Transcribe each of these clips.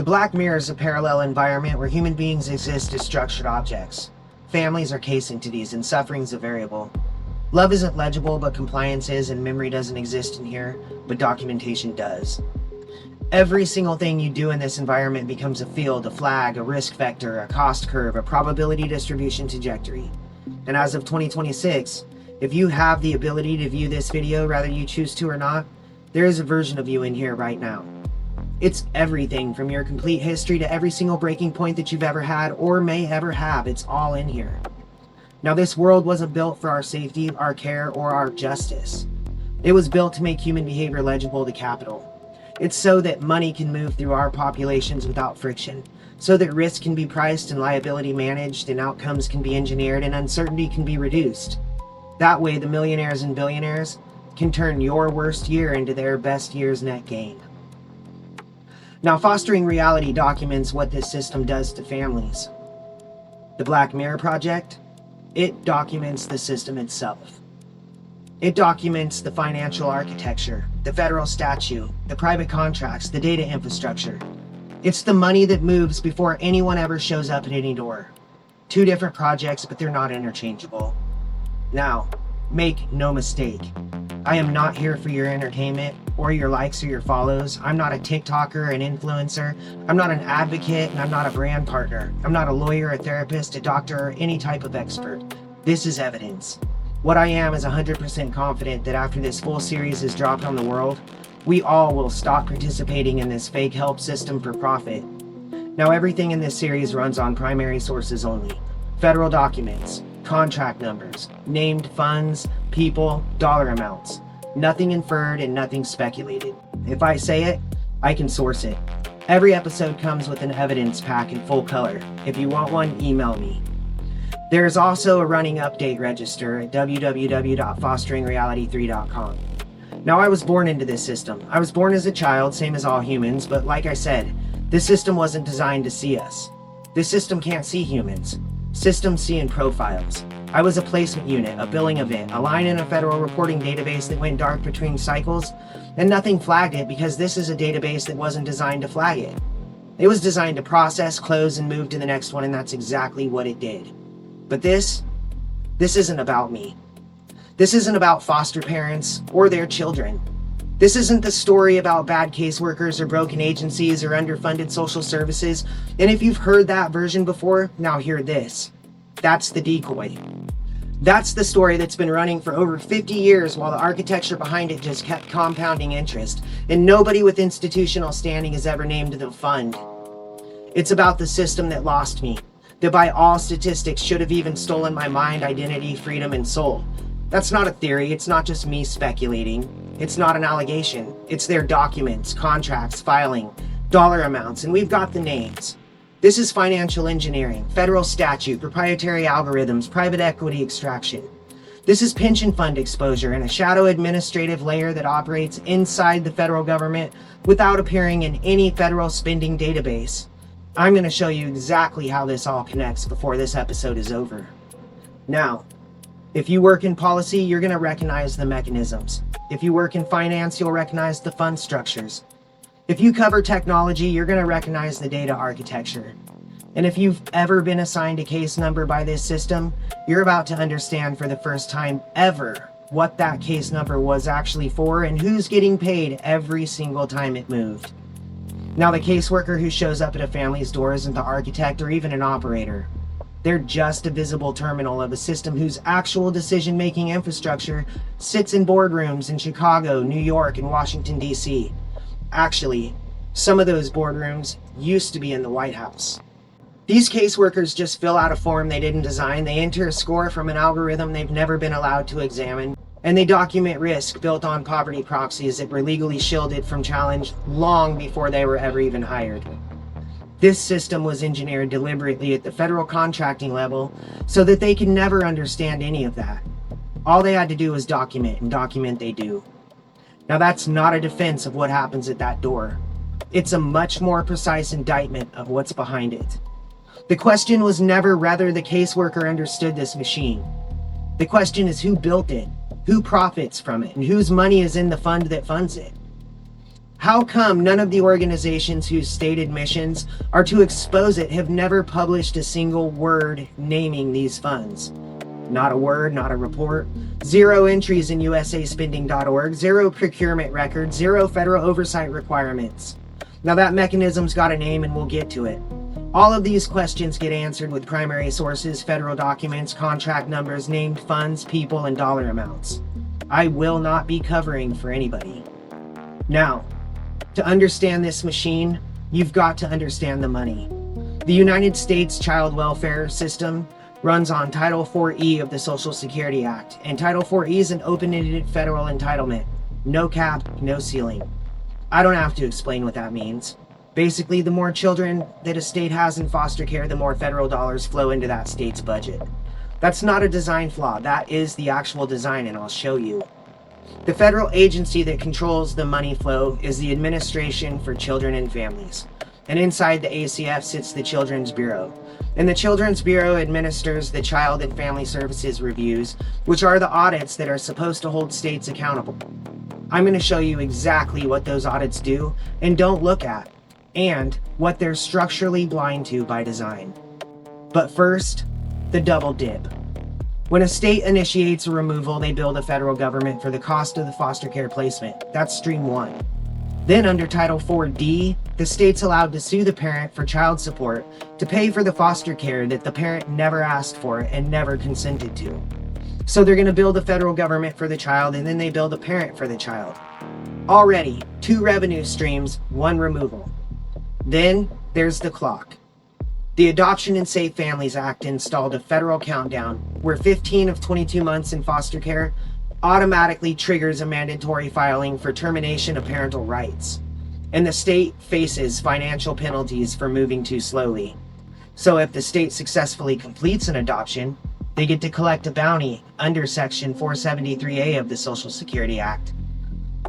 The Black Mirror is a parallel environment where human beings exist as structured objects. Families are case entities and suffering is a variable. Love isn't legible, but compliance is, and memory doesn't exist in here, but documentation does. Every single thing you do in this environment becomes a field, a flag, a risk vector, a cost curve, a probability distribution trajectory. And as of 2026, if you have the ability to view this video, whether you choose to or not, there is a version of you in here right now. It's everything from your complete history to every single breaking point that you've ever had or may ever have. It's all in here. Now, this world wasn't built for our safety, our care, or our justice. It was built to make human behavior legible to capital. It's so that money can move through our populations without friction, so that risk can be priced and liability managed and outcomes can be engineered and uncertainty can be reduced. That way, the millionaires and billionaires can turn your worst year into their best year's net gain. Now, Fostering Reality documents what this system does to families. The Black Mirror Project, it documents the system itself. It documents the financial architecture, the federal statute, the private contracts, the data infrastructure. It's the money that moves before anyone ever shows up at any door. Two different projects, but they're not interchangeable. Now, make no mistake. I am not here for your entertainment or your likes or your follows. I'm not a TikToker, an influencer. I'm not an advocate, and I'm not a brand partner. I'm not a lawyer, a therapist, a doctor, or any type of expert. This is evidence. What I am is 100% confident that after this full series is dropped on the world, we all will stop participating in this fake help system for profit. Now, everything in this series runs on primary sources only. Federal documents, contract numbers, named funds, people, dollar amounts. Nothing inferred and nothing speculated. If I say it, I can source it. Every episode comes with an evidence pack in full color. If you want one, email me. There is also a running update register at www.fosteringreality3.com. Now, I was born into this system. I was born as a child, same as all humans, but like I said, this system wasn't designed to see us. This system can't see humans. Systems see in profiles. I was a placement unit, a billing event, a line in a federal reporting database that went dark between cycles, and nothing flagged it because this is a database that wasn't designed to flag it. It was designed to process, close, and move to the next one, and that's exactly what it did. But this isn't about me. This isn't about foster parents or their children. This isn't the story about bad caseworkers or broken agencies or underfunded social services. And if you've heard that version before, now hear this. That's the decoy. That's the story that's been running for over 50 years while the architecture behind it just kept compounding interest, and nobody with institutional standing has ever named the fund. It's about the system that lost me, that by all statistics should have even stolen my mind, identity, freedom, and soul. That's not a theory. It's not just me speculating. It's not an allegation. It's their documents, contracts, filing, dollar amounts, and we've got the names. This is financial engineering, federal statute, proprietary algorithms, private equity extraction. This is pension fund exposure and a shadow administrative layer that operates inside the federal government without appearing in any federal spending database. I'm going to show you exactly how this all connects before this episode is over. Now, if you work in policy, you're going to recognize the mechanisms. If you work in finance, you'll recognize the fund structures. If you cover technology, you're going to recognize the data architecture. And if you've ever been assigned a case number by this system, you're about to understand for the first time ever what that case number was actually for and who's getting paid every single time it moved. Now, the caseworker who shows up at a family's door isn't the architect or even an operator. They're just a visible terminal of a system whose actual decision-making infrastructure sits in boardrooms in Chicago, New York, and Washington, D.C. Actually, some of those boardrooms used to be in the White House. These caseworkers just fill out a form they didn't design, they enter a score from an algorithm they've never been allowed to examine, and they document risk built on poverty proxies that were legally shielded from challenge long before they were ever even hired. This system was engineered deliberately at the federal contracting level so that they could never understand any of that. All they had to do was document, and document they do. Now, that's not a defense of what happens at that door. It's a much more precise indictment of what's behind it. The question was never whether the caseworker understood this machine. The question is who built it, who profits from it, and whose money is in the fund that funds it. How come none of the organizations whose stated missions are to expose it have never published a single word naming these funds? Not a word, not a report. Zero entries in usaspending.org, zero procurement records, zero federal oversight requirements. Now that mechanism's got a name and we'll get to it. All of these questions get answered with primary sources, federal documents, contract numbers, named funds, people, and dollar amounts. I will not be covering for anybody. Now, to understand this machine, you've got to understand the money. The United States child welfare system runs on Title IV-E of the Social Security Act, and Title IV-E is an open-ended federal entitlement. No cap, no ceiling. I don't have to explain what that means. Basically, the more children that a state has in foster care, the more federal dollars flow into that state's budget. That's not a design flaw, that is the actual design, and I'll show you. The federal agency that controls the money flow is the Administration for Children and Families. And inside the ACF sits the Children's Bureau. And the Children's Bureau administers the Child and Family Services Reviews, which are the audits that are supposed to hold states accountable. I'm going to show you exactly what those audits do and don't look at, and what they're structurally blind to by design. But first, the double dip. When a state initiates a removal, they bill the federal government for the cost of the foster care placement. That's stream one. Then under Title IV-D, the state's allowed to sue the parent for child support to pay for the foster care that the parent never asked for and never consented to. So they're going to bill the federal government for the child, and then they bill the parent for the child. Already, 2 revenue streams, 1 removal. Then there's the clock. The Adoption and Safe Families Act installed a federal countdown where 15 of 22 months in foster care automatically triggers a mandatory filing for termination of parental rights. And the state faces financial penalties for moving too slowly. So if the state successfully completes an adoption, they get to collect a bounty under Section 473A of the Social Security Act.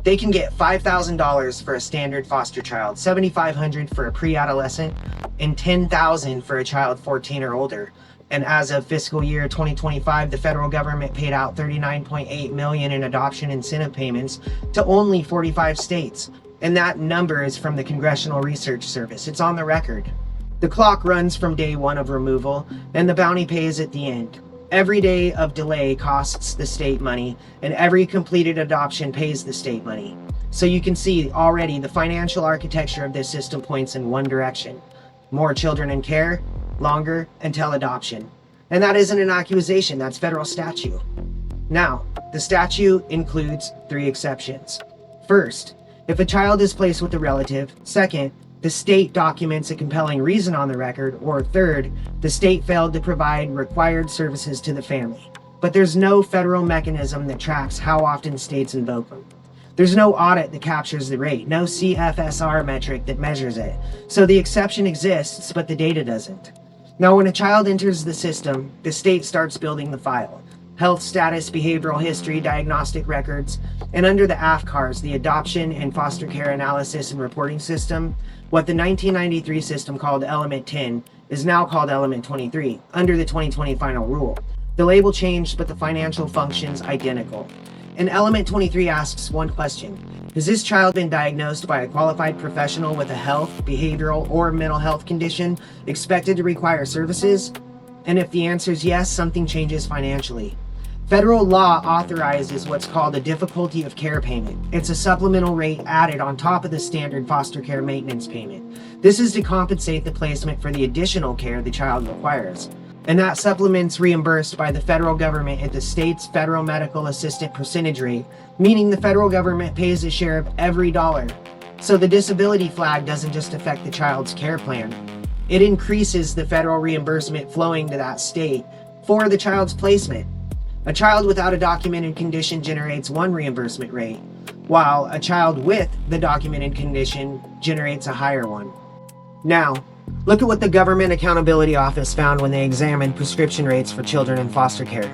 They can get $5,000 for a standard foster child, $7,500 for a pre-adolescent, and $10,000 for a child 14 or older. And as of fiscal year 2025, the federal government paid out $39.8 million in adoption incentive payments to only 45 states. And that number is from the Congressional Research Service. It's on the record. The clock runs from day 1 of removal, and the bounty pays at the end. Every day of delay costs the state money, and every completed adoption pays the state money. So you can see already the financial architecture of this system points in one direction. More children in care, longer until adoption. And that isn't an accusation, that's federal statute. Now, the statute includes 3 exceptions. First, if a child is placed with a relative. Second, the state documents a compelling reason on the record. Or third, the state failed to provide required services to the family. But there's no federal mechanism that tracks how often states invoke them. There's no audit that captures the rate, no CFSR metric that measures it. So the exception exists, but the data doesn't. Now, when a child enters the system, the state starts building the file. Health status, behavioral history, diagnostic records, and under the AFCARS, the Adoption and Foster Care Analysis and Reporting System, what the 1993 system called Element 10 is now called Element 23, under the 2020 final rule. The label changed, but the financial function's identical. And Element 23 asks one question: has this child been diagnosed by a qualified professional with a health, behavioral, or mental health condition expected to require services? And if the answer is yes, something changes financially. Federal law authorizes what's called a difficulty of care payment. It's a supplemental rate added on top of the standard foster care maintenance payment. This is to compensate the placement for the additional care the child requires. And that supplement's reimbursed by the federal government at the state's federal medical assistant percentage rate, meaning the federal government pays a share of every dollar. So the disability flag doesn't just affect the child's care plan. It increases the federal reimbursement flowing to that state for the child's placement. A child without a documented condition generates one reimbursement rate, while a child with the documented condition generates a higher one. Now, look at what the Government Accountability Office found when they examined prescription rates for children in foster care.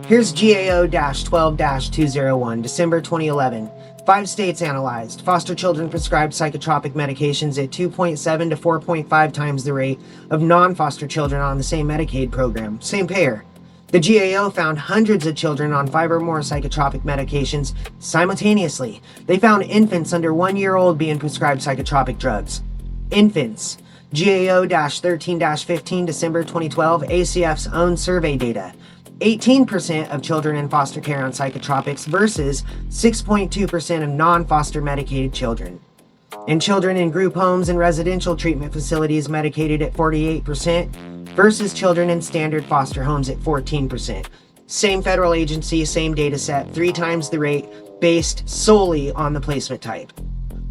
Here's GAO-12-201, December 2011. 5 states analyzed. Foster children prescribed psychotropic medications at 2.7 to 4.5 times the rate of non-foster children on the same Medicaid program. Same payer. The GAO found hundreds of children on 5 or more psychotropic medications simultaneously. They found infants under 1 year old being prescribed psychotropic drugs. Infants. GAO-13-15 December 2012 ACF's own survey data. 18% of children in foster care on psychotropics versus 6.2% of non-foster medicated children. And children in group homes and residential treatment facilities medicated at 48% versus children in standard foster homes at 14%. Same federal agency, same data set, 3 times the rate, based solely on the placement type.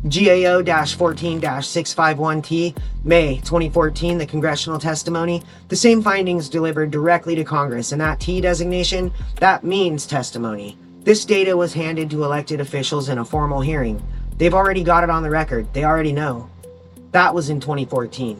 GAO-14-651T, May 2014, the congressional testimony, the same findings delivered directly to Congress, and that T designation, that means testimony. This data was handed to elected officials in a formal hearing. They've already got it on the record. They already know. That was in 2014.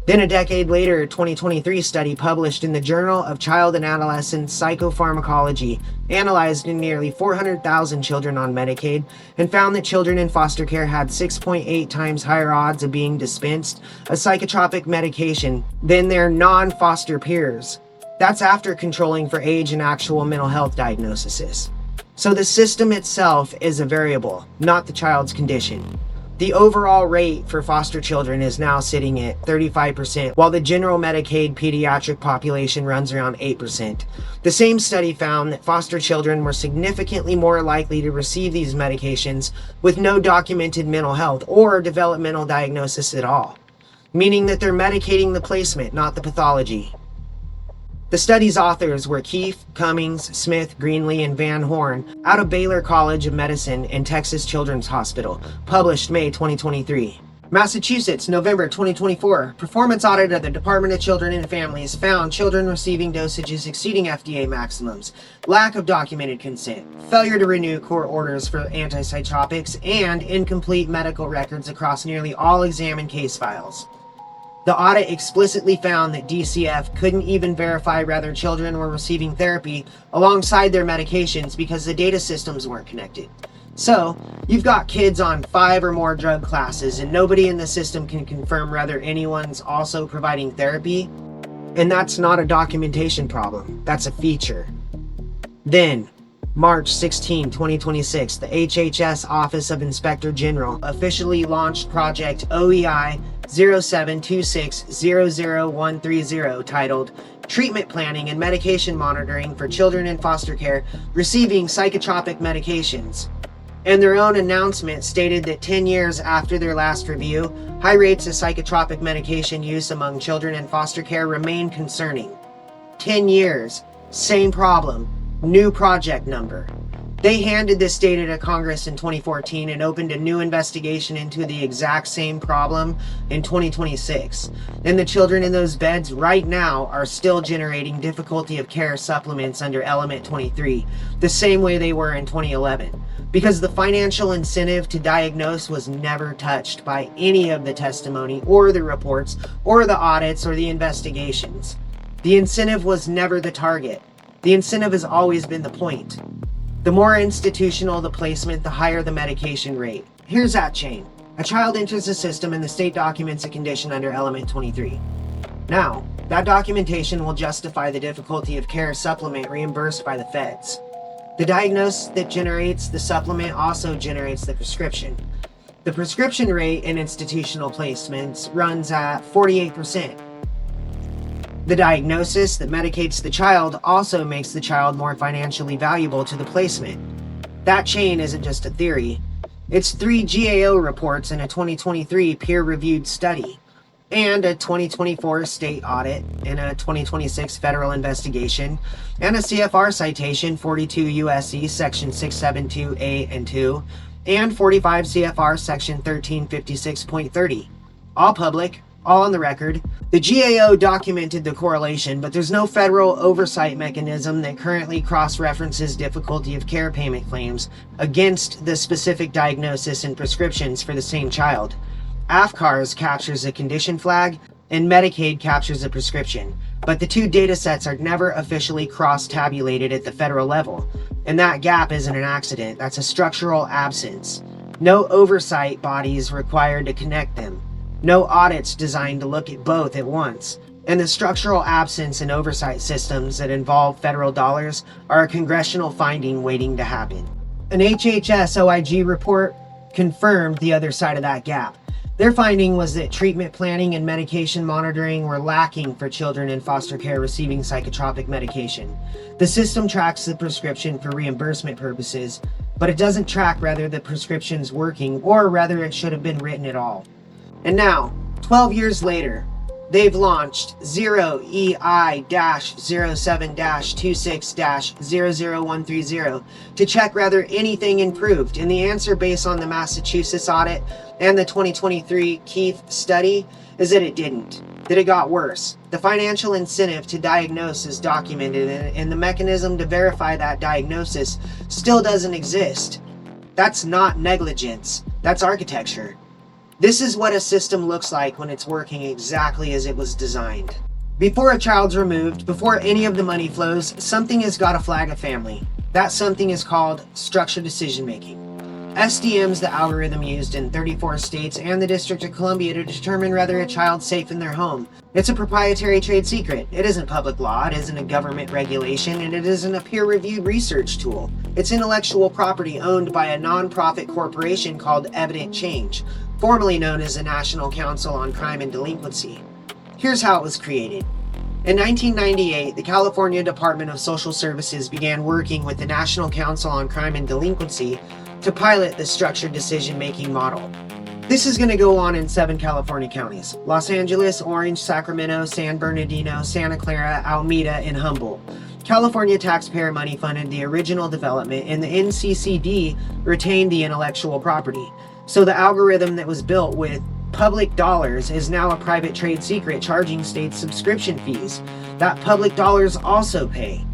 Then a decade later, a 2023 study published in the Journal of Child and Adolescent Psychopharmacology analyzed nearly 400,000 children on Medicaid and found that children in foster care had 6.8 times higher odds of being dispensed a psychotropic medication than their non-foster peers. That's after controlling for age and actual mental health diagnoses. So the system itself is a variable, not the child's condition. The overall rate for foster children is now sitting at 35%, while the general Medicaid pediatric population runs around 8%. The same study found that foster children were significantly more likely to receive these medications with no documented mental health or developmental diagnosis at all, meaning that they're medicating the placement, not the pathology. The study's authors were Keefe, Cummings, Smith, Greenlee, and Van Horn out of Baylor College of Medicine and Texas Children's Hospital, published May 2023. Massachusetts, November 2024. Performance audit of the Department of Children and Families found children receiving dosages exceeding FDA maximums, lack of documented consent, failure to renew court orders for antipsychotics, and incomplete medical records across nearly all examined case files. The audit explicitly found that DCF couldn't even verify whether children were receiving therapy alongside their medications because the data systems weren't connected. So, you've got kids on 5 or more drug classes and nobody in the system can confirm whether anyone's also providing therapy. And that's not a documentation problem, that's a feature. Then, March 16, 2026, the HHS Office of Inspector General officially launched Project OEI 072600130 titled Treatment Planning and Medication Monitoring for Children in Foster Care Receiving Psychotropic Medications. And their own announcement stated that 10 years after their last review, high rates of psychotropic medication use among children in foster care remain concerning. 10 years, same problem, new project number. They handed this data to Congress in 2014 and opened a new investigation into the exact same problem in 2026. And the children in those beds right now are still generating difficulty of care supplements under Element 23, the same way they were in 2011. Because the financial incentive to diagnose was never touched by any of the testimony or the reports or the audits or the investigations. The incentive was never the target. The incentive has always been the point. The more institutional the placement, the higher the medication rate. Here's that chain. A child enters the system and the state documents a condition under Element 23. Now, that documentation will justify the difficulty of care supplement reimbursed by the feds. The diagnosis that generates the supplement also generates the prescription. The prescription rate in institutional placements runs at 48%. The diagnosis that medicates the child also makes the child more financially valuable to the placement. That chain isn't just a theory. It's 3 GAO reports in a 2023 peer-reviewed study, and a 2024 state audit, and a 2026 federal investigation, and a CFR citation 42 U.S.C. section 672A and 2, and 45 CFR section 1356.30. All public, all on the record. The GAO documented the correlation, but there's no federal oversight mechanism that currently cross-references difficulty of care payment claims against the specific diagnosis and prescriptions for the same child. AFCARS captures a condition flag, and Medicaid captures a prescription, but the two data sets are never officially cross-tabulated at the federal level, and that gap isn't an accident, that's a structural absence. No oversight body is required to connect them. No audits designed to look at both at once. And the structural absence and oversight systems that involve federal dollars are a congressional finding waiting to happen. An HHS OIG report confirmed the other side of that gap. Their finding was that treatment planning and medication monitoring were lacking for children in foster care receiving psychotropic medication. The system tracks the prescription for reimbursement purposes, but it doesn't track whether the prescription's working or whether it should have been written at all. And now, 12 years later, they've launched 0EI-07-26-00130 to check whether anything improved. And the answer, based on the Massachusetts audit and the 2023 Keith study, is that it didn't, that it got worse. The financial incentive to diagnose is documented, and the mechanism to verify that diagnosis still doesn't exist. That's not negligence, that's architecture. This is what a system looks like when it's working exactly as it was designed. Before a child's removed, before any of the money flows, something has got to flag a family. That something is called structured decision making. SDM's the algorithm used in 34 states and the District of Columbia to determine whether a child's safe in their home. It's a proprietary trade secret. It isn't public law, it isn't a government regulation, and it isn't a peer-reviewed research tool. It's intellectual property owned by a non-profit corporation called Evident Change, formerly known as the National Council on Crime and Delinquency. Here's how it was created. In 1998, the California Department of Social Services began working with the National Council on Crime and Delinquency to pilot the structured decision-making model. This is going to go on in 7 California counties: Los Angeles, Orange, Sacramento, San Bernardino, Santa Clara, Alameda, and Humboldt. California taxpayer money funded the original development, and the NCCD retained the intellectual property. So the algorithm that was built with public dollars is now a private trade secret, charging states subscription fees that public dollars also pay.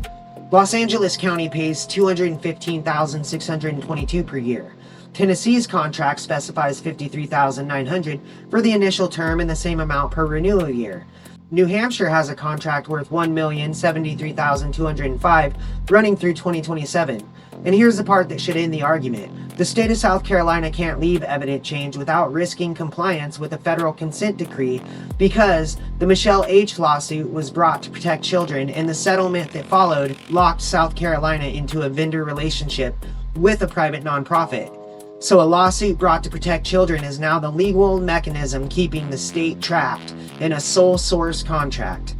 Los Angeles County pays $215,622 per year. Tennessee's contract specifies $53,900 for the initial term and the same amount per renewal year. New Hampshire has a contract worth $1,073,205 running through 2027. And here's the part that should end the argument. The state of South Carolina can't leave Evident Change without risking compliance with a federal consent decree, because the Michelle H. lawsuit was brought to protect children, and the settlement that followed locked South Carolina into a vendor relationship with a private nonprofit. So a lawsuit brought to protect children is now the legal mechanism keeping the state trapped in a sole source contract.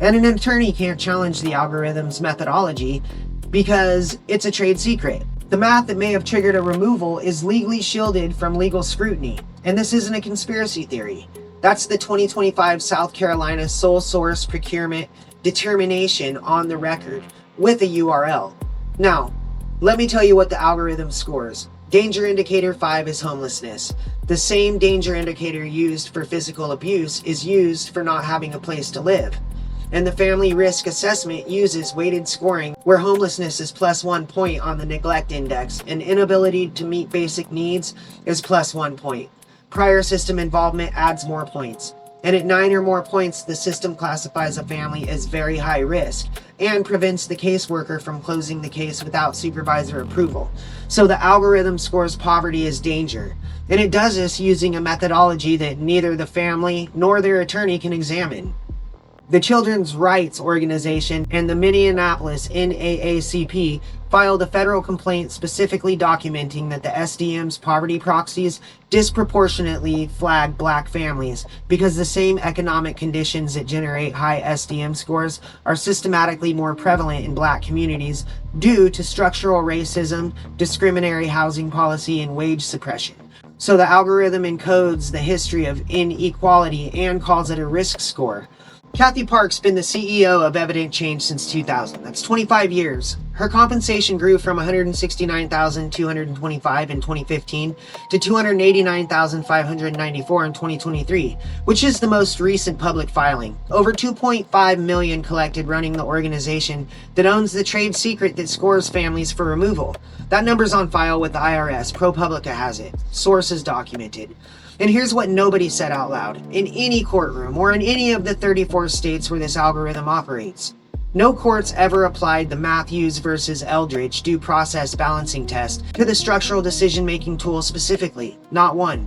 And an attorney can't challenge the algorithm's methodology because it's a trade secret. The math that may have triggered a removal is legally shielded from legal scrutiny. And this isn't a conspiracy theory. That's the 2025 South Carolina sole source procurement determination on the record with a URL. Now, let me tell you what the algorithm scores. Danger indicator 5 is homelessness. The same danger indicator used for physical abuse is used for not having a place to live. And the family risk assessment uses weighted scoring, where homelessness is +1 point on the neglect index and inability to meet basic needs is +1 point. Prior system involvement adds more points. And at 9 or more points, the system classifies a family as very high risk and prevents the caseworker from closing the case without supervisor approval. So the algorithm scores poverty as danger. And it does this using a methodology that neither the family nor their attorney can examine. The Children's Rights Organization and the Minneapolis NAACP filed a federal complaint specifically documenting that the SDM's poverty proxies disproportionately flag Black families because the same economic conditions that generate high SDM scores are systematically more prevalent in Black communities due to structural racism, discriminatory housing policy, and wage suppression. So the algorithm encodes the history of inequality and calls it a risk score. Kathy Park's been the CEO of Evident Change since 2000. That's 25 years. Her compensation grew from $169,225 in 2015 to $289,594 in 2023, which is the most recent public filing. Over $2.5 million collected running the organization that owns the trade secret that scores families for removal. That number's on file with the IRS. ProPublica has it. Sources documented. And here's what nobody said out loud in any courtroom or in any of the 34 states where this algorithm operates. No courts ever applied the Matthews versus Eldridge due process balancing test to the structural decision-making tool specifically. Not one.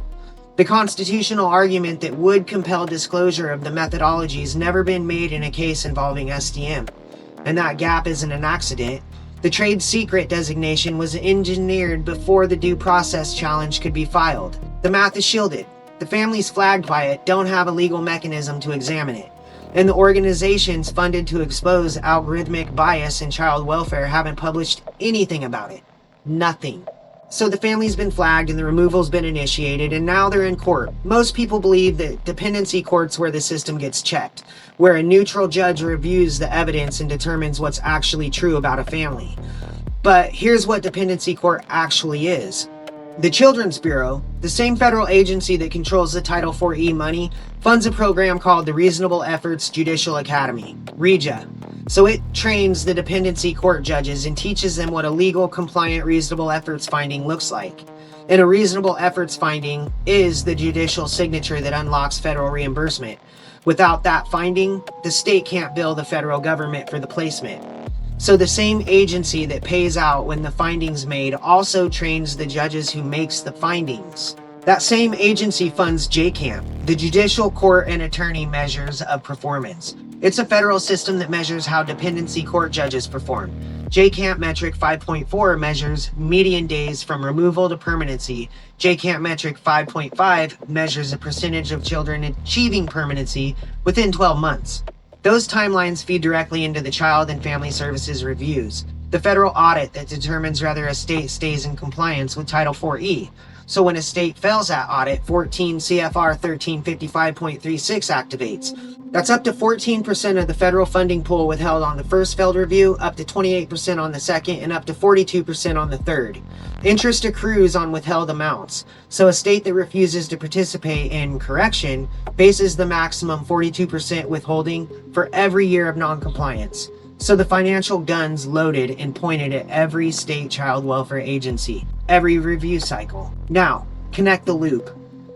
The constitutional argument that would compel disclosure of the methodologies never been made in a case involving STM. And that gap isn't an accident. The trade secret designation was engineered before the due process challenge could be filed. The math is shielded. The families flagged by it don't have a legal mechanism to examine it. And the organizations funded to expose algorithmic bias in child welfare haven't published anything about it. Nothing. So the family's been flagged and the removal's been initiated, and now they're in court. Most people believe that dependency court's where the system gets checked, where a neutral judge reviews the evidence and determines what's actually true about a family. But here's what dependency court actually is. The Children's Bureau, the same federal agency that controls the Title IV money, funds a program called the Reasonable Efforts Judicial Academy, REJA. So it trains the dependency court judges and teaches them what a legal, compliant, reasonable efforts finding looks like. And a reasonable efforts finding is the judicial signature that unlocks federal reimbursement. Without that finding, the state can't bill the federal government for the placement. So the same agency that pays out when the finding's made also trains the judges who makes the findings. That same agency funds JCAMP, the Judicial Court and Attorney Measures of Performance. It's a federal system that measures how dependency court judges perform. JCAMP metric 5.4 measures median days from removal to permanency. JCAMP metric 5.5 measures the percentage of children achieving permanency within 12 months. Those timelines feed directly into the Child and Family Services reviews, the federal audit that determines whether a state stays in compliance with Title IV. So when a state fails that audit, 14 CFR 1355.36 activates. That's up to 14% of the federal funding pool withheld on the first failed review, up to 28% on the second, and up to 42% on the third. Interest accrues on withheld amounts. So a state that refuses to participate in correction faces the maximum 42% withholding for every year of noncompliance. So the financial gun's loaded and pointed at every state child welfare agency, every review cycle. Now, connect the loop.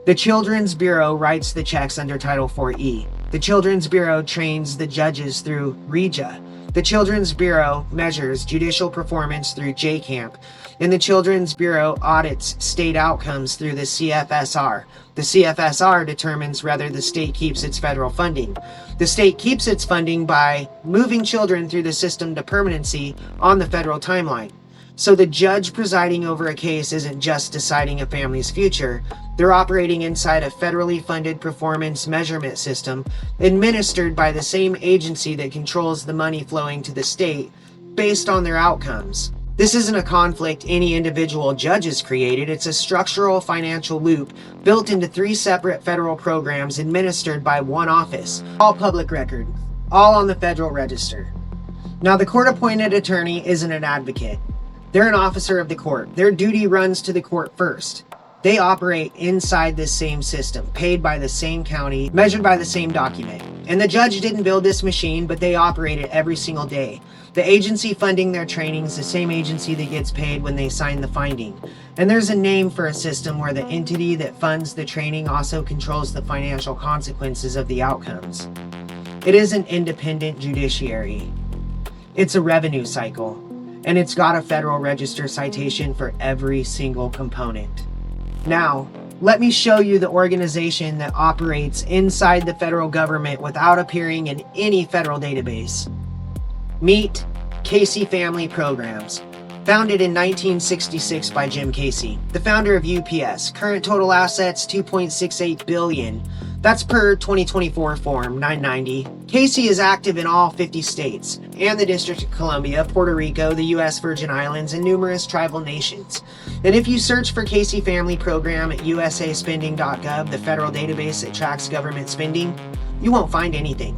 The Children's Bureau writes the checks under Title IV. The Children's Bureau trains the judges through REJA. The Children's Bureau measures judicial performance through JCAMP, and the Children's Bureau audits state outcomes through the CFSR. The CFSR determines whether the state keeps its federal funding. The state keeps its funding by moving children through the system to permanency on the federal timeline. So the judge presiding over a case isn't just deciding a family's future. They're operating inside a federally funded performance measurement system administered by the same agency that controls the money flowing to the state based on their outcomes. This isn't a conflict any individual judge has created. It's a structural financial loop built into 3 separate federal programs administered by one office, all public record, all on the Federal Register. Now, the court-appointed attorney isn't an advocate. They're an officer of the court. Their duty runs to the court first. They operate inside this same system, paid by the same county, measured by the same document. And the judge didn't build this machine, but they operate it every single day. The agency funding their training is the same agency that gets paid when they sign the finding. And there's a name for a system where the entity that funds the training also controls the financial consequences of the outcomes. It is an independent judiciary. It's a revenue cycle. And it's got a Federal Register citation for every single component. Now, let me show you the organization that operates inside the federal government without appearing in any federal database. Meet Casey Family Programs. Founded in 1966 by Jim Casey, the founder of UPS. Current total assets, $2.68 billion. That's per 2024 Form 990. Casey is active in all 50 states and the District of Columbia, Puerto Rico, the U.S. Virgin Islands, and numerous tribal nations. And if you search for Casey Family Program at usaspending.gov, the federal database that tracks government spending, you won't find anything.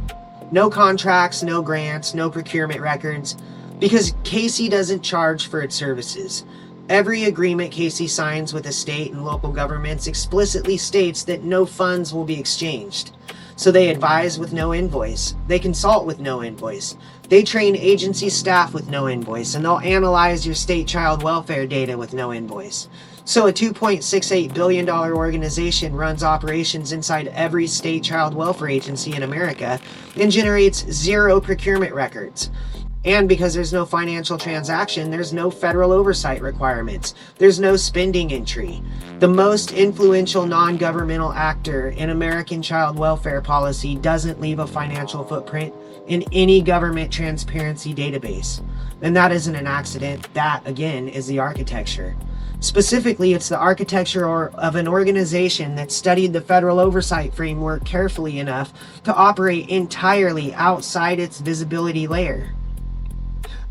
No contracts, no grants, no procurement records, because Casey doesn't charge for its services. Every agreement Casey signs with the state and local governments explicitly states that no funds will be exchanged. So they advise with no invoice. They consult with no invoice. They train agency staff with no invoice, and they'll analyze your state child welfare data with no invoice. So a $2.68 billion organization runs operations inside every state child welfare agency in America and generates 0 procurement records. And because there's no financial transaction, there's no federal oversight requirements. There's no spending entry. The most influential non-governmental actor in American child welfare policy doesn't leave a financial footprint in any government transparency database. And that isn't an accident. That, again, is the architecture. Specifically, it's the architecture of an organization that studied the federal oversight framework carefully enough to operate entirely outside its visibility layer.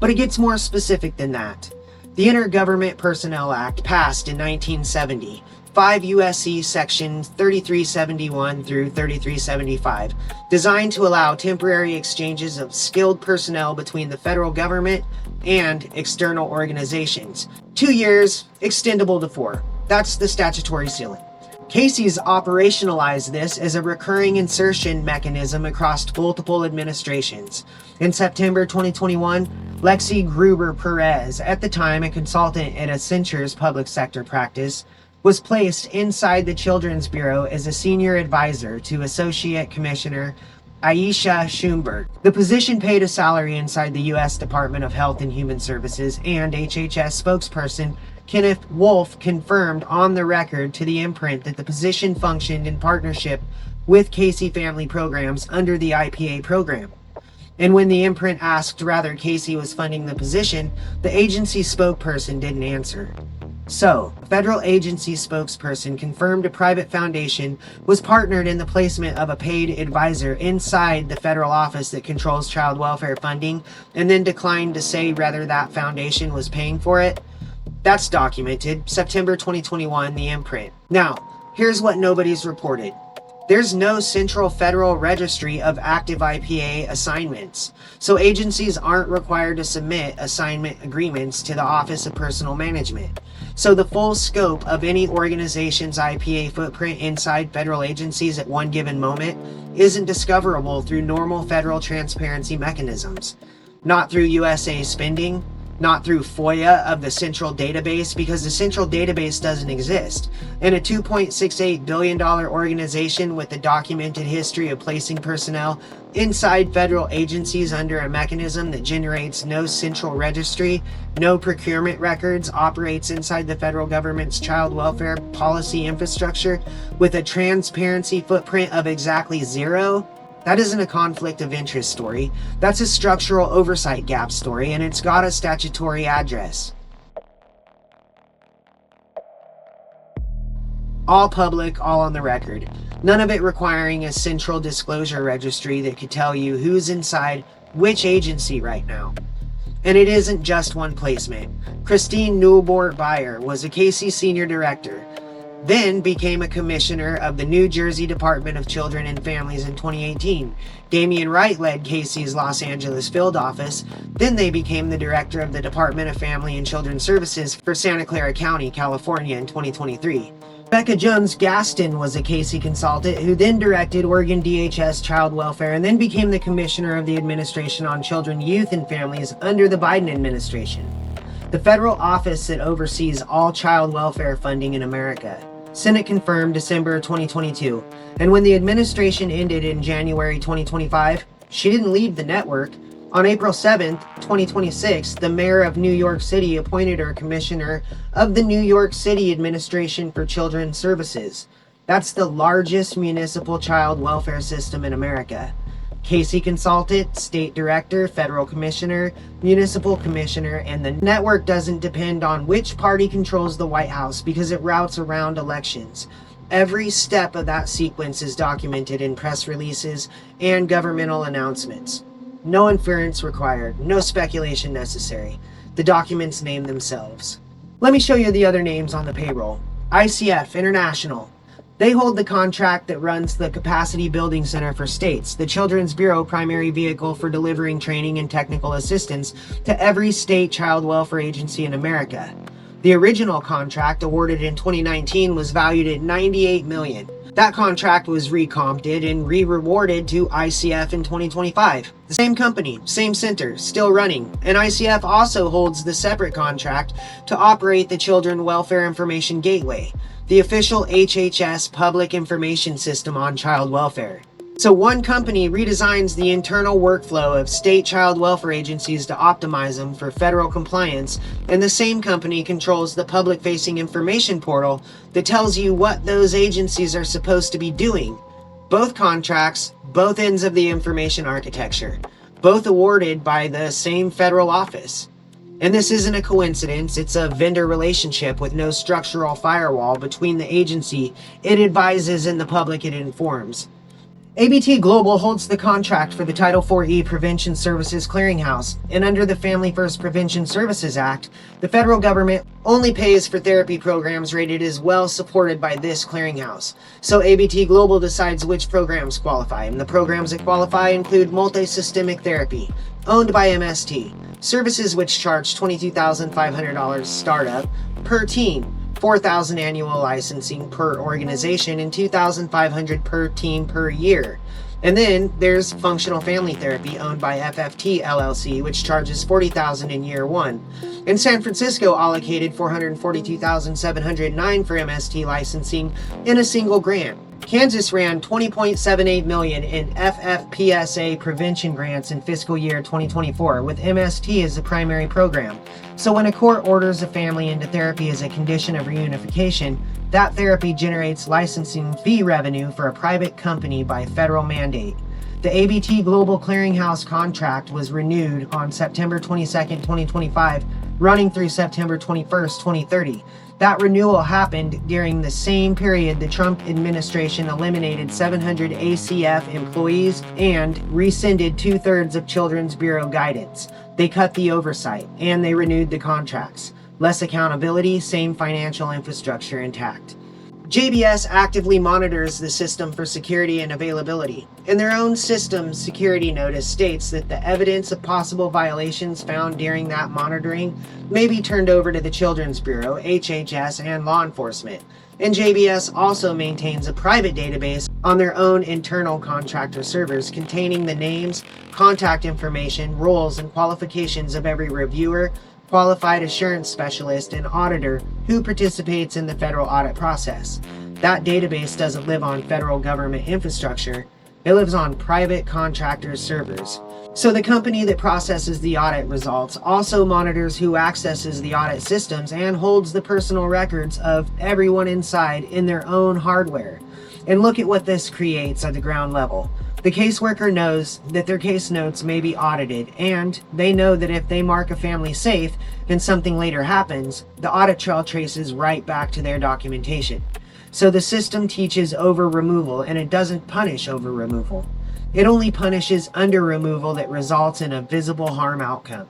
But it gets more specific than that. The Intergovernment Personnel Act passed in 1970, 5 U.S.C. sections 3371 through 3375, designed to allow temporary exchanges of skilled personnel between the federal government and external organizations. 2 years, extendable to 4. That's the statutory ceiling. Casey's operationalized this as a recurring insertion mechanism across multiple administrations. In September 2021, Lexi Gruber Perez, at the time a consultant at Accenture's public sector practice, was placed inside the Children's Bureau as a senior advisor to Associate Commissioner Aisha Schoenberg. The position paid a salary inside the U.S. Department of Health and Human Services, and HHS spokesperson Kenneth Wolf confirmed on the record to the imprint that the position functioned in partnership with Casey Family Programs under the IPA program. And when the imprint asked whether Casey was funding the position, the agency spokesperson didn't answer. So, a federal agency spokesperson confirmed a private foundation was partnered in the placement of a paid advisor inside the federal office that controls child welfare funding, and then declined to say whether that foundation was paying for it. That's documented, September 2021, the imprint. Now, here's what nobody's reported. There's no central federal registry of active IPA assignments, so agencies aren't required to submit assignment agreements to the Office of Personnel Management. So the full scope of any organization's IPA footprint inside federal agencies at one given moment isn't discoverable through normal federal transparency mechanisms. Not through USA spending, not through FOIA of the central database, because the central database doesn't exist. And a $2.68 billion organization with a documented history of placing personnel inside federal agencies under a mechanism that generates no central registry, no procurement records, operates inside the federal government's child welfare policy infrastructure with a transparency footprint of exactly 0, that isn't a conflict of interest story. That's a structural oversight gap story, and it's got a statutory address. All public, all on the record. None of it requiring a central disclosure registry that could tell you who's inside which agency right now. And it isn't just one placement. Christine Newbort-Beyer was a Casey senior director, then became a commissioner of the New Jersey Department of Children and Families in 2018. Damian Wright led Casey's Los Angeles field office. Then they became the director of the Department of Family and Children's Services for Santa Clara County, California in 2023. Becca Jones-Gaston was a Casey consultant who then directed Oregon DHS Child Welfare and then became the commissioner of the Administration on Children, Youth, and Families under the Biden administration, the federal office that oversees all child welfare funding in America. Senate confirmed December 2022, and when the administration ended in January 2025, she didn't leave the network. On April 7th, 2026, the mayor of New York City appointed her commissioner of the New York City Administration for Children's Services. That's the largest municipal child welfare system in America. Casey consultant, state director, federal commissioner, municipal commissioner, and the network doesn't depend on which party controls the White House because it routes around elections. Every step of that sequence is documented in press releases and governmental announcements. No inference required, no speculation necessary. The documents name themselves. Let me show you the other names on the payroll. ICF International. They hold the contract that runs the Capacity Building Center for states, the Children's Bureau primary vehicle for delivering training and technical assistance to every state child welfare agency in America. The original contract, awarded in 2019, was valued at $98 million. That contract was recompted and re-rewarded to ICF in 2025. The same company, same center, still running. And ICF also holds the separate contract to operate the Children Welfare Information Gateway, the official HHS public information system on child welfare. So one company redesigns the internal workflow of state child welfare agencies to optimize them for federal compliance, and the same company controls the public-facing information portal that tells you what those agencies are supposed to be doing. Both contracts, both ends of the information architecture, both awarded by the same federal office. And this isn't a coincidence, it's a vendor relationship with no structural firewall between the agency it advises and the public it informs. ABT Global holds the contract for the Title IV-E Prevention Services Clearinghouse, and under the Family First Prevention Services Act, the federal government only pays for therapy programs rated as well supported by this clearinghouse. So ABT Global decides which programs qualify, and the programs that qualify include multi-systemic therapy, owned by MST, services which charge $22,500 startup per team, $4,000 annual licensing per organization, and $2,500 per team per year. And then there's functional family therapy owned by FFT LLC, which charges $40,000 in year one. And San Francisco allocated $442,709 for MST licensing in a single grant. Kansas ran $20.78 million in FFPSA prevention grants in fiscal year 2024, with MST as the primary program. So when a court orders a family into therapy as a condition of reunification, that therapy generates licensing fee revenue for a private company by federal mandate. The ABT Global Clearinghouse contract was renewed on September 22, 2025, running through September 21, 2030. That renewal happened during the same period the Trump administration eliminated 700 ACF employees and rescinded 2/3 of Children's Bureau guidance. They cut the oversight, and they renewed the contracts. Less accountability, same financial infrastructure intact. JBS actively monitors the system for security and availability. In their own system security notice states that the evidence of possible violations found during that monitoring may be turned over to the Children's Bureau, HHS, and law enforcement. And JBS also maintains a private database on their own internal contractor servers containing the names, contact information, roles, and qualifications of every reviewer, qualified assurance specialist, and auditor who participates in the federal audit process. That database doesn't live on federal government infrastructure, it lives on private contractor servers. So the company that processes the audit results also monitors who accesses the audit systems and holds the personal records of everyone inside in their own hardware. And look at what this creates at the ground level. The caseworker knows that their case notes may be audited, and they know that if they mark a family safe and something later happens, the audit trail traces right back to their documentation. So the system teaches over removal, and it doesn't punish over removal. It only punishes under removal that results in a visible harm outcome.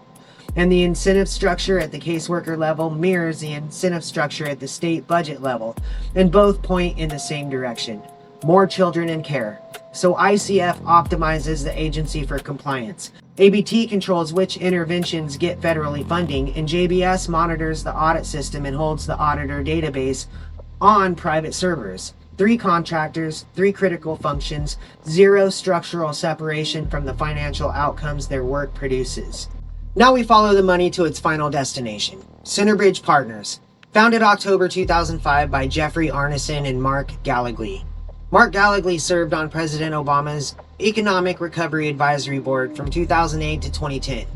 And the incentive structure at the caseworker level mirrors the incentive structure at the state budget level, and both point in the same direction: more children in care. So ICF optimizes the agency for compliance. ABT controls which interventions get federally funding, and JBS monitors the audit system and holds the auditor database on private servers. 3 contractors, 3 critical functions, 0 structural separation from the financial outcomes their work produces. Now we follow the money to its final destination. Centerbridge Partners, founded October 2005 by Jeffrey Arneson and Mark Gallegly. Mark Gallegly served on President Obama's Economic Recovery Advisory Board from 2008 to 2010,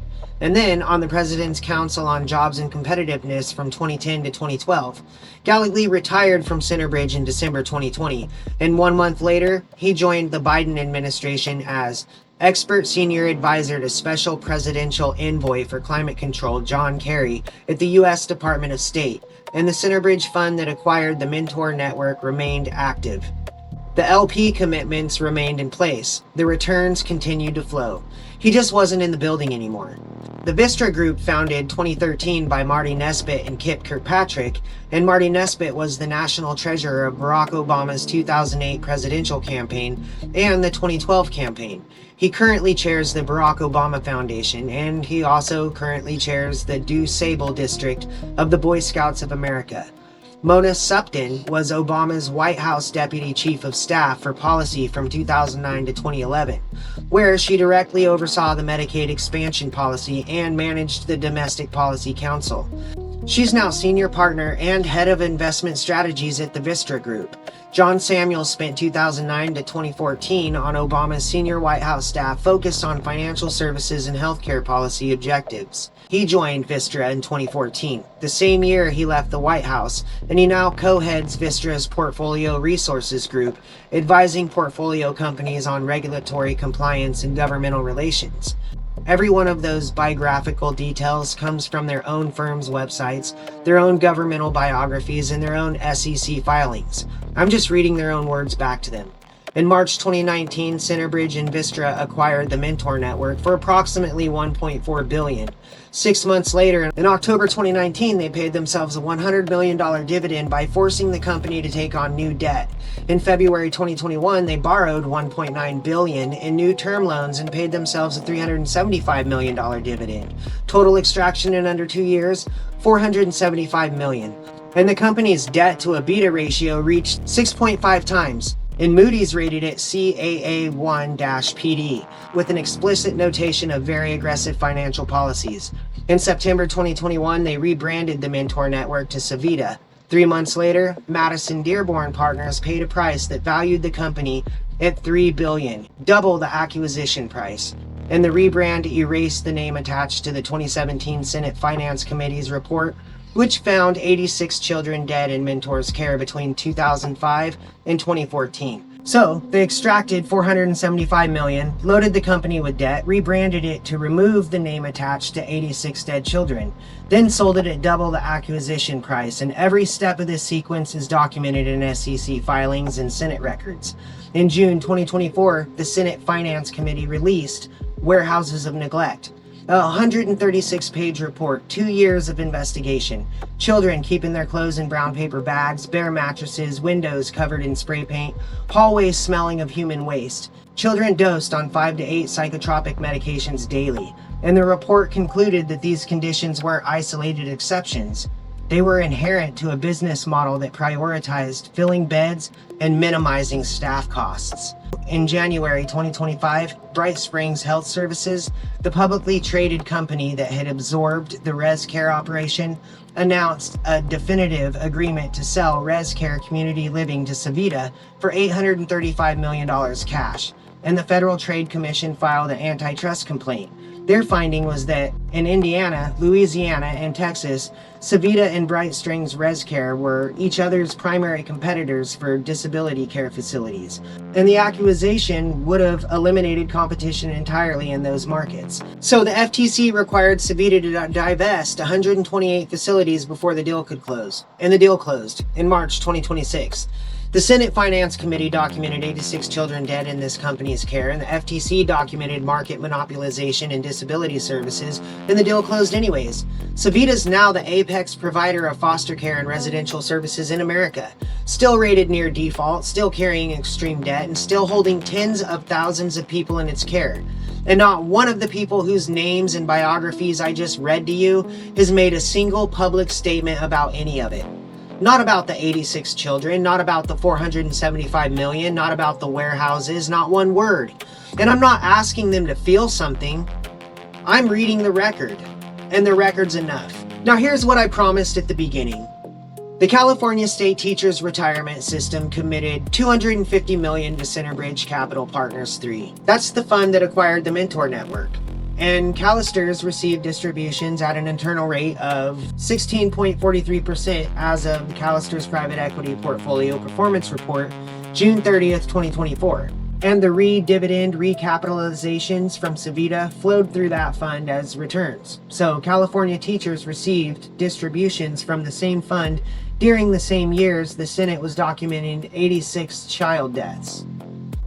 and then on the President's Council on Jobs and Competitiveness from 2010 to 2012. Gallegly retired from Centerbridge in December 2020, and 1 month later, he joined the Biden administration as Expert Senior Advisor to Special Presidential Envoy for Climate Control John Kerry at the U.S. Department of State, and the Centerbridge fund that acquired the Mentor Network remained active. The LP commitments remained in place. The returns continued to flow. He just wasn't in the building anymore. The Vistria Group, founded 2013 by Marty Nesbitt and Kip Kirkpatrick, and Marty Nesbitt was the national treasurer of Barack Obama's 2008 presidential campaign and the 2012 campaign. He currently chairs the Barack Obama Foundation, and he also currently chairs the DuSable District of the Boy Scouts of America. Mona Supton was Obama's White House Deputy Chief of Staff for Policy from 2009 to 2011, where she directly oversaw the Medicaid expansion policy and managed the Domestic Policy Council. She's now senior partner and head of investment strategies at the Vistria Group. John Samuels spent 2009 to 2014 on Obama's senior White House staff focused on financial services and healthcare policy objectives. He joined Vistria in 2014, the same year he left the White House, and he now co-heads Vistria's Portfolio Resources Group, advising portfolio companies on regulatory compliance and governmental relations. Every one of those biographical details comes from their own firm's websites, their own governmental biographies, and their own SEC filings. I'm just reading their own words back to them. In March 2019, Centerbridge and Vistria acquired the Mentor Network for approximately $1.4 billion. 6 months later, in October 2019, they paid themselves a $100 million dividend by forcing the company to take on new debt. In February 2021, they borrowed $1.9 billion in new term loans and paid themselves a $375 million dividend. Total extraction in under 2 years, $475 million. And the company's debt to EBITDA ratio reached 6.5 times. And Moody's rated it CAA1-PD, with an explicit notation of very aggressive financial policies. In September 2021, they rebranded the Mentor Network to Sevita. 3 months later, Madison Dearborn Partners paid a price that valued the company at $3 billion, double the acquisition price. And the rebrand erased the name attached to the 2017 Senate Finance Committee's report, which found 86 children dead in Mentor's care between 2005 and 2014. So, they extracted $475 million, loaded the company with debt, rebranded it to remove the name attached to 86 dead children, then sold it at double the acquisition price, and every step of this sequence is documented in SEC filings and Senate records. In June 2024, the Senate Finance Committee released Warehouses of Neglect, a 136-page report, 2 years of investigation. Children keeping their clothes in brown paper bags, bare mattresses, windows covered in spray paint, hallways smelling of human waste. Children dosed on 5 to 8 psychotropic medications daily. And the report concluded that these conditions weren't isolated exceptions. They were inherent to a business model that prioritized filling beds and minimizing staff costs. In January 2025, Bright Springs Health Services, the publicly traded company that had absorbed the ResCare operation, announced a definitive agreement to sell ResCare Community Living to Sevita for $835 million cash, and the Federal Trade Commission filed an antitrust complaint. Their finding was that in Indiana, Louisiana, and Texas, Sevita and Bright Springs ResCare were each other's primary competitors for disability care facilities, and the acquisition would have eliminated competition entirely in those markets. So the FTC required Sevita to divest 128 facilities before the deal could close, and the deal closed in March 2026. The Senate Finance Committee documented 86 children dead in this company's care, and the FTC documented market monopolization in disability services, and the deal closed anyways. Sevita is now the apex provider of foster care and residential services in America, still rated near default, still carrying extreme debt, and still holding tens of thousands of people in its care. And not one of the people whose names and biographies I just read to you has made a single public statement about any of it. Not about the 86 children, not about the $475 million, not about the warehouses, not one word. And I'm not asking them to feel something. I'm reading the record, and the record's enough. Now here's what I promised at the beginning. The California State Teachers Retirement System committed $250 million to Centerbridge Capital Partners 3. That's the fund that acquired the Mentor Network. And CalSTRS received distributions at an internal rate of 16.43% as of CalSTRS Private Equity Portfolio Performance Report, June 30th, 2024. And the dividend recapitalizations from Sevita flowed through that fund as returns. So California teachers received distributions from the same fund during the same years the Senate was documenting 86 child deaths.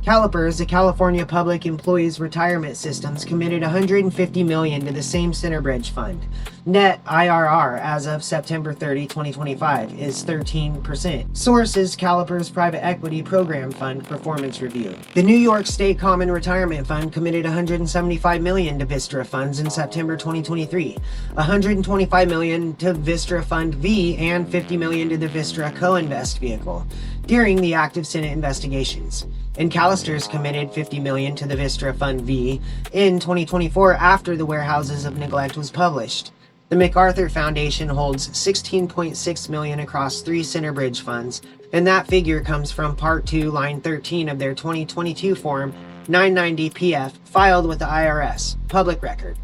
CalPERS, the California Public Employees Retirement Systems, committed $150 million to the same Centerbridge fund. Net IRR as of September 30, 2025 is 13%. Sources: CalPERS Private Equity Program Fund Performance Review. The New York State Common Retirement Fund committed $175 million to Vistria funds in September 2023, $125 million to Vistria Fund V, and $50 million to the Vistria Co-Invest vehicle during the active Senate investigations. And CalSTRS committed $50 million to the Vistria Fund V in 2024 after the Warehouses of Neglect was published. The MacArthur Foundation holds $16.6 million across 3 Centerbridge funds, and that figure comes from Part 2, Line 13 of their 2022 Form 990-PF filed with the IRS, public record.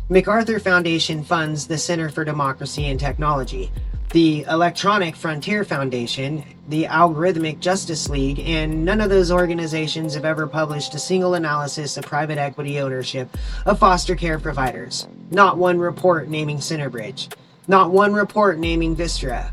MacArthur Foundation funds the Center for Democracy and Technology, the Electronic Frontier Foundation, the Algorithmic Justice League, and none of those organizations have ever published a single analysis of private equity ownership of foster care providers. Not one report naming Centerbridge. Not one report naming Vistria.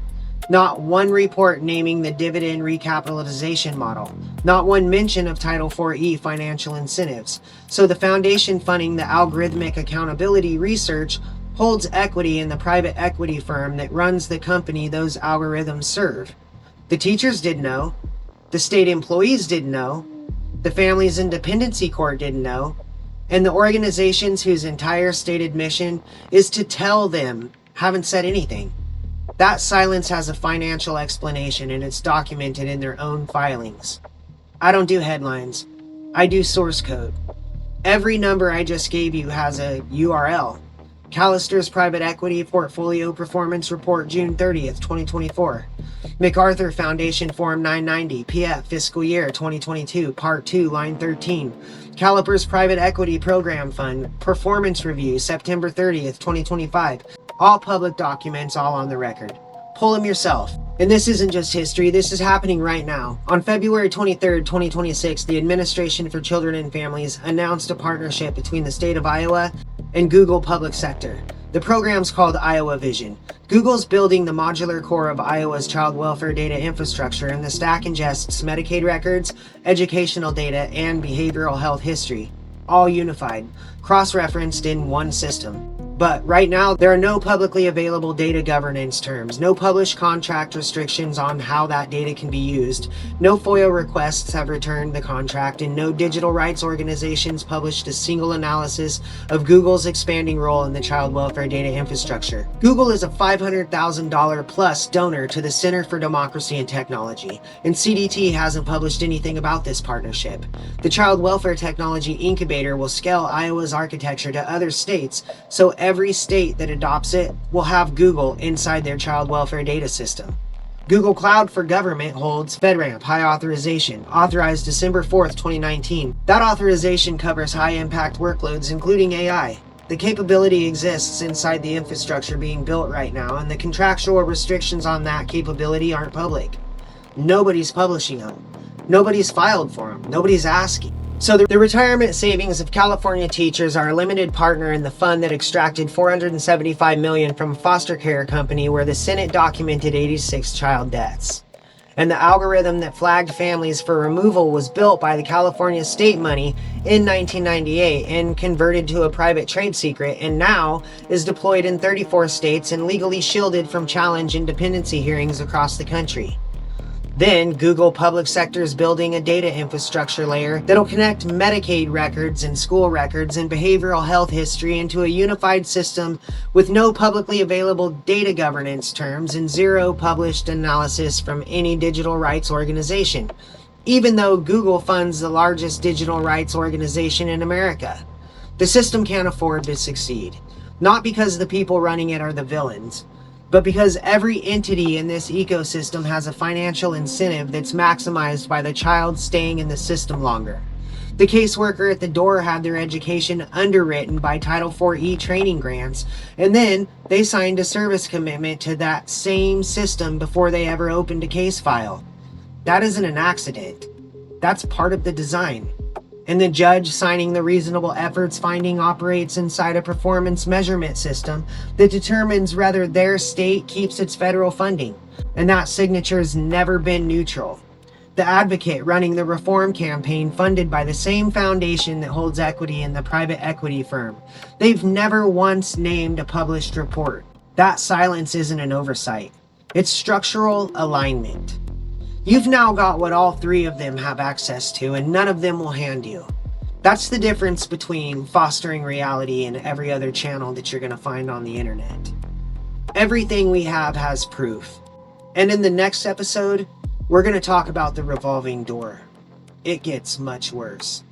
Not one report naming the dividend recapitalization model. Not one mention of Title IV-E financial incentives. So the foundation funding the algorithmic accountability research holds equity in the private equity firm that runs the company those algorithms serve. The teachers didn't know. The state employees didn't know. The families in dependency court didn't know. And the organizations whose entire stated mission is to tell them haven't said anything. That silence has a financial explanation, and it's documented in their own filings. I don't do headlines. I do source code. Every number I just gave you has a URL. Callister's Private Equity Portfolio Performance Report, June 30th, 2024. MacArthur Foundation Form 990, PF, Fiscal Year 2022, Part 2, Line 13. Caliper's Private Equity Program Fund, Performance Review, September 30th, 2025. All public documents, all on the record. Pull them yourself. And this isn't just history, this is happening right now. On February 23rd, 2026, the Administration for Children and Families announced a partnership between the state of Iowa and Google Public Sector. The program's called Iowa Vision. Google's building the modular core of Iowa's child welfare data infrastructure, and the stack ingests Medicaid records, educational data, and behavioral health history, all unified, cross-referenced in one system. But right now, there are no publicly available data governance terms, no published contract restrictions on how that data can be used, no FOIA requests have returned the contract, and no digital rights organizations published a single analysis of Google's expanding role in the child welfare data infrastructure. Google is a $500,000 plus donor to the Center for Democracy and Technology, and CDT hasn't published anything about this partnership. The Child Welfare Technology Incubator will scale Iowa's architecture to other states, so every state that adopts it will have Google inside their child welfare data system. Google Cloud for Government holds FedRAMP High Authorization, authorized December 4th, 2019. That authorization covers high-impact workloads, including AI. The capability exists inside the infrastructure being built right now, and the contractual restrictions on that capability aren't public. Nobody's publishing them. Nobody's filed for them. Nobody's asking. So the retirement savings of California teachers are a limited partner in the fund that extracted $475 million from a foster care company where the Senate documented 86 child deaths. And the algorithm that flagged families for removal was built by the California state money in 1998 and converted to a private trade secret, and now is deployed in 34 states and legally shielded from challenge and dependency hearings across the country. Then, Google Public Sector is building a data infrastructure layer that'll connect Medicaid records and school records and behavioral health history into a unified system with no publicly available data governance terms and zero published analysis from any digital rights organization, even though Google funds the largest digital rights organization in America. The system can't afford to succeed, not because the people running it are the villains, but because every entity in this ecosystem has a financial incentive that's maximized by the child staying in the system longer. The caseworker at the door had their education underwritten by Title IV-E training grants, and then they signed a service commitment to that same system before they ever opened a case file. That isn't an accident. That's part of the design. And the judge signing the reasonable efforts finding operates inside a performance measurement system that determines whether their state keeps its federal funding. And that signature's never been neutral. The advocate running the reform campaign funded by the same foundation that holds equity in the private equity firm. They've never once named a published report. That silence isn't an oversight. It's structural alignment. You've now got what all three of them have access to, and none of them will hand you. That's the difference between Fostering Reality and every other channel that you're going to find on the internet. Everything we have has proof. And in the next episode, we're going to talk about the revolving door. It gets much worse.